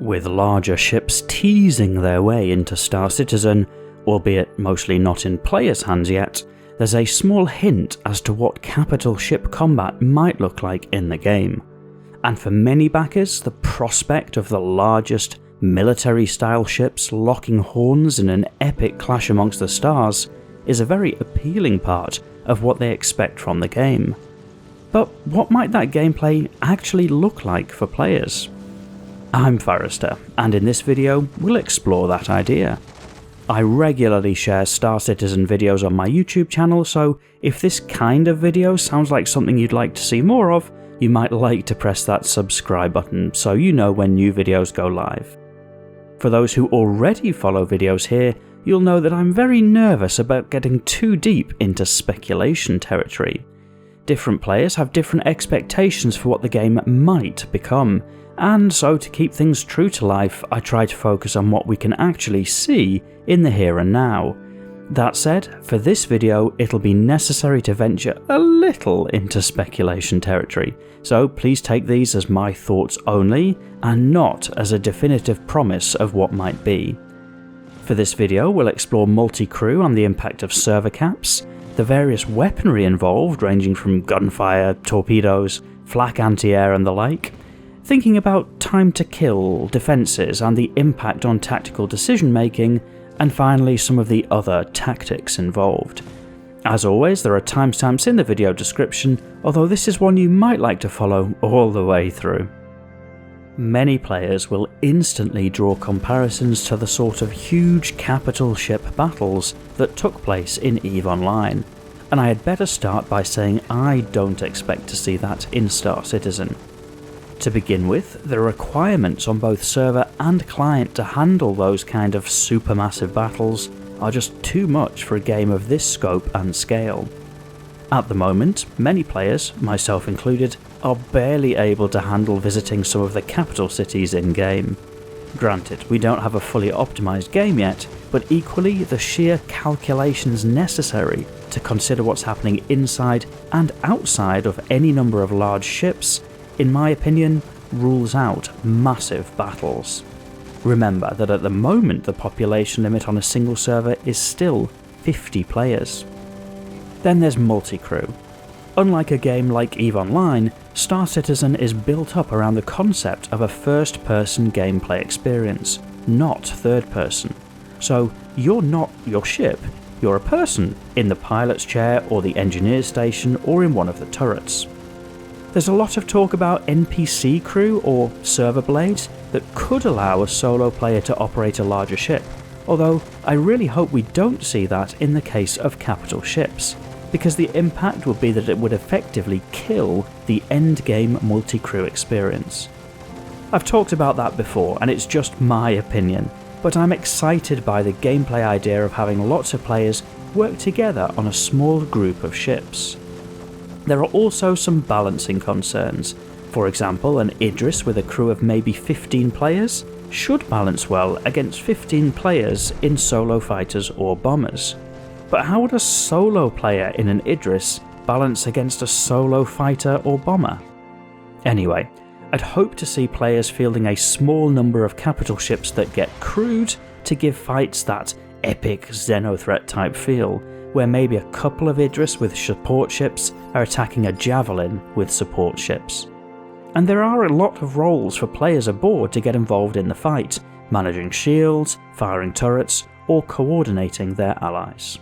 With larger ships teasing their way into Star Citizen, albeit mostly not in players' hands yet, there's a small hint as to what capital ship combat might look like in the game. And for many backers, the prospect of the largest military-style ships locking horns in an epic clash amongst the stars is a very appealing part of what they expect from the game. But what might that gameplay actually look like for players? I'm Forrester, and in this video we'll explore that idea. I regularly share Star Citizen videos on my YouTube channel, so if this kind of video sounds like something you'd like to see more of, you might like to press that subscribe button so you know when new videos go live. For those who already follow videos here, you'll know that I'm very nervous about getting too deep into speculation territory. Different players have different expectations for what the game might become, and so to keep things true to life, I try to focus on what we can actually see in the here and now. That said, for this video it'll be necessary to venture a little into speculation territory, so please take these as my thoughts only, and not as a definitive promise of what might be. For this video we'll explore multi-crew and the impact of server caps, the various weaponry involved ranging from gunfire, torpedoes, flak anti-air and the like, thinking about time to kill, defences and the impact on tactical decision making, and finally some of the other tactics involved. As always, there are timestamps in the video description, although this is one you might like to follow all the way through. Many players will instantly draw comparisons to the sort of huge capital ship battles that took place in EVE Online, and I had better start by saying I don't expect to see that in Star Citizen. To begin with, the requirements on both server and client to handle those kind of supermassive battles are just too much for a game of this scope and scale. At the moment, many players, myself included, are barely able to handle visiting some of the capital cities in-game. Granted, we don't have a fully optimised game yet, but equally the sheer calculations necessary to consider what's happening inside and outside of any number of large ships, in my opinion, rules out massive battles. Remember that at the moment the population limit on a single server is still 50 players. Then there's multi-crew. Unlike a game like EVE Online, Star Citizen is built up around the concept of a first-person gameplay experience, not third-person. So you're not your ship, you're a person in the pilot's chair or the engineer's station or in one of the turrets. There's a lot of talk about NPC crew or server blades that could allow a solo player to operate a larger ship, although I really hope we don't see that in the case of capital ships, because the impact would be that it would effectively kill the endgame multi-crew experience. I've talked about that before and it's just my opinion, but I'm excited by the gameplay idea of having lots of players work together on a small group of ships. There are also some balancing concerns. For example, an Idris with a crew of maybe 15 players should balance well against 15 players in solo fighters or bombers. But how would a solo player in an Idris balance against a solo fighter or bomber? Anyway, I'd hope to see players fielding a small number of capital ships that get crewed to give fights that epic Xenothreat type feel, where maybe a couple of Idris with support ships are attacking a Javelin with support ships. And there are a lot of roles for players aboard to get involved in the fight, managing shields, firing turrets, or coordinating their allies.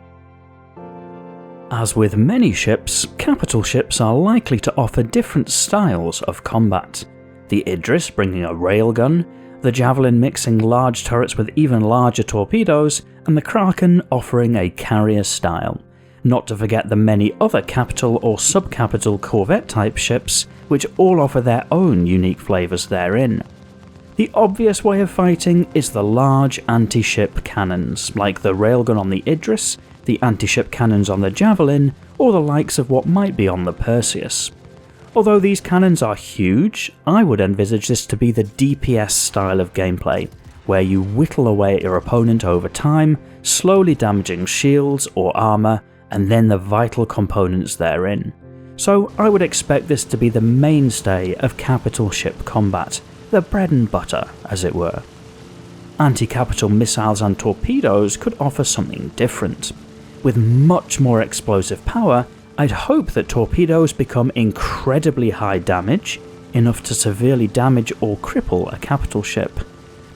As with many ships, capital ships are likely to offer different styles of combat. The Idris bringing a railgun, the Javelin mixing large turrets with even larger torpedoes, and the Kraken offering a carrier style. Not to forget the many other capital or sub-capital corvette type ships, which all offer their own unique flavours therein. The obvious way of fighting is the large anti-ship cannons, like the railgun on the Idris, the anti-ship cannons on the Javelin, or the likes of what might be on the Perseus. Although these cannons are huge, I would envisage this to be the DPS style of gameplay, where you whittle away at your opponent over time, slowly damaging shields or armour, and then the vital components therein. So I would expect this to be the mainstay of capital ship combat, the bread and butter, as it were. Anti-capital missiles and torpedoes could offer something different. With much more explosive power, I'd hope that torpedoes become incredibly high damage, enough to severely damage or cripple a capital ship.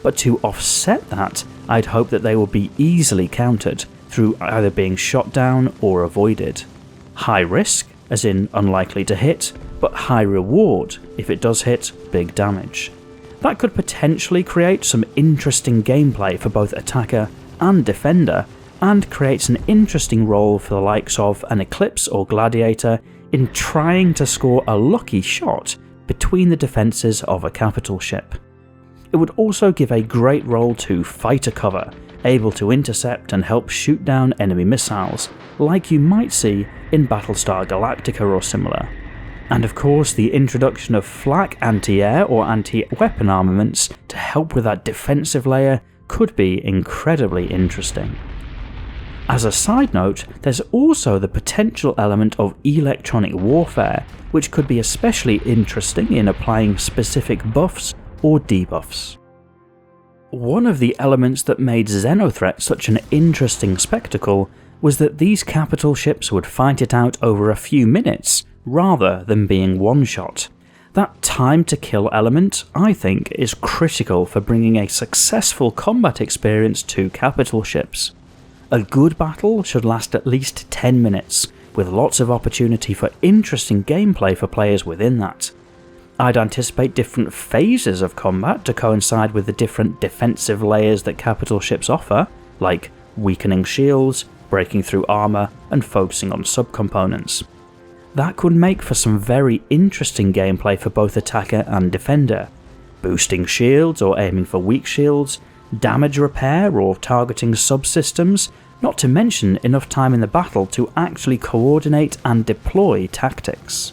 But to offset that, I'd hope that they will be easily countered through either being shot down or avoided. High risk, as in unlikely to hit, but high reward if it does hit, big damage. That could potentially create some interesting gameplay for both attacker and defender, and creates an interesting role for the likes of an Eclipse or Gladiator in trying to score a lucky shot between the defences of a capital ship. It would also give a great role to fighter cover, able to intercept and help shoot down enemy missiles, like you might see in Battlestar Galactica or similar. And of course, the introduction of flak anti-air or anti-weapon armaments to help with that defensive layer could be incredibly interesting. As a side note, there's also the potential element of electronic warfare, which could be especially interesting in applying specific buffs or debuffs. One of the elements that made Xenothreat such an interesting spectacle was that these capital ships would fight it out over a few minutes, rather than being one-shot. That time to kill element, I think, is critical for bringing a successful combat experience to capital ships. A good battle should last at least 10 minutes, with lots of opportunity for interesting gameplay for players within that. I'd anticipate different phases of combat to coincide with the different defensive layers that capital ships offer, like weakening shields, breaking through armour, and focusing on subcomponents. That could make for some very interesting gameplay for both attacker and defender, boosting shields or aiming for weak shields, damage repair or targeting subsystems, not to mention enough time in the battle to actually coordinate and deploy tactics.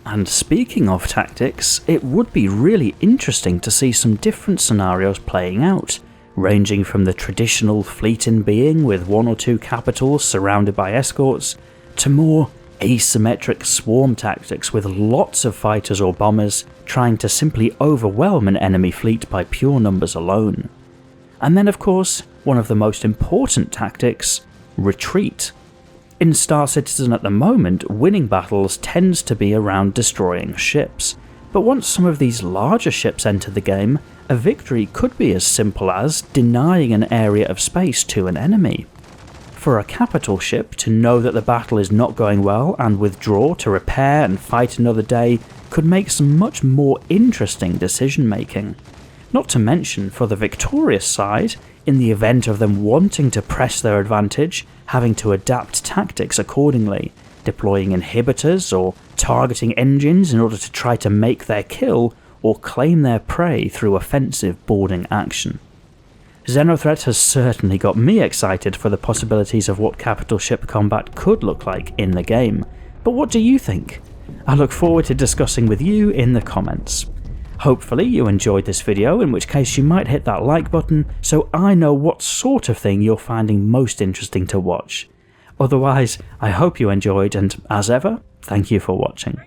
And speaking of tactics, it would be really interesting to see some different scenarios playing out, ranging from the traditional fleet in being with one or two capitals surrounded by escorts, to more asymmetric swarm tactics with lots of fighters or bombers trying to simply overwhelm an enemy fleet by pure numbers alone. And then of course, one of the most important tactics, retreat. In Star Citizen at the moment, winning battles tends to be around destroying ships, but once some of these larger ships enter the game, a victory could be as simple as denying an area of space to an enemy. For a capital ship to know that the battle is not going well and withdraw to repair and fight another day could make some much more interesting decision making. Not to mention, for the victorious side, in the event of them wanting to press their advantage, having to adapt tactics accordingly, deploying inhibitors or targeting engines in order to try to make their kill or claim their prey through offensive boarding action. Xenothreat has certainly got me excited for the possibilities of what capital ship combat could look like in the game, but what do you think? I look forward to discussing with you in the comments. Hopefully you enjoyed this video, in which case you might hit that like button so I know what sort of thing you're finding most interesting to watch. Otherwise, I hope you enjoyed, and as ever, thank you for watching.